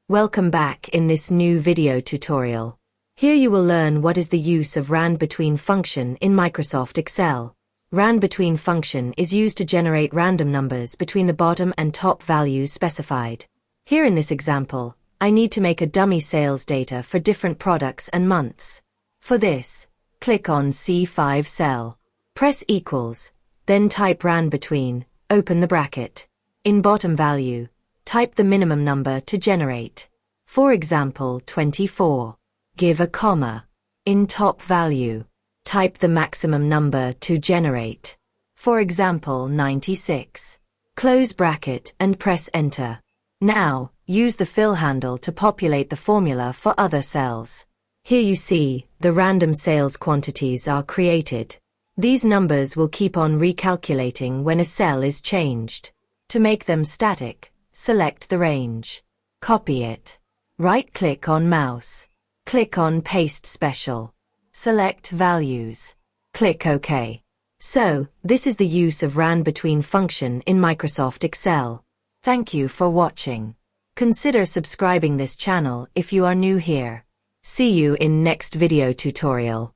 Welcome back in this new video tutorial. Here you will learn what is the use of Randbetween function in Microsoft Excel. Randbetween function is used to generate random numbers between the bottom and top values specified. Here in this example, I need to make a dummy sales data for different products and months. For this, click on C5 cell. Press equals, then type Randbetween, open the bracket. In bottom value, type the minimum number to generate. For example, 24. Give a comma. In top value, type the maximum number to generate. For example, 96. Close bracket and press enter. Now, use the fill handle to populate the formula for other cells. Here you see, the random sales quantities are created. These numbers will keep on recalculating when a cell is changed. To make them static, select the range. Copy it. Right-click on mouse. Click on Paste Special. Select Values. Click OK. So, this is the use of Randbetween function in Microsoft Excel. Thank you for watching. Consider subscribing this channel if you are new here. See you in next video tutorial.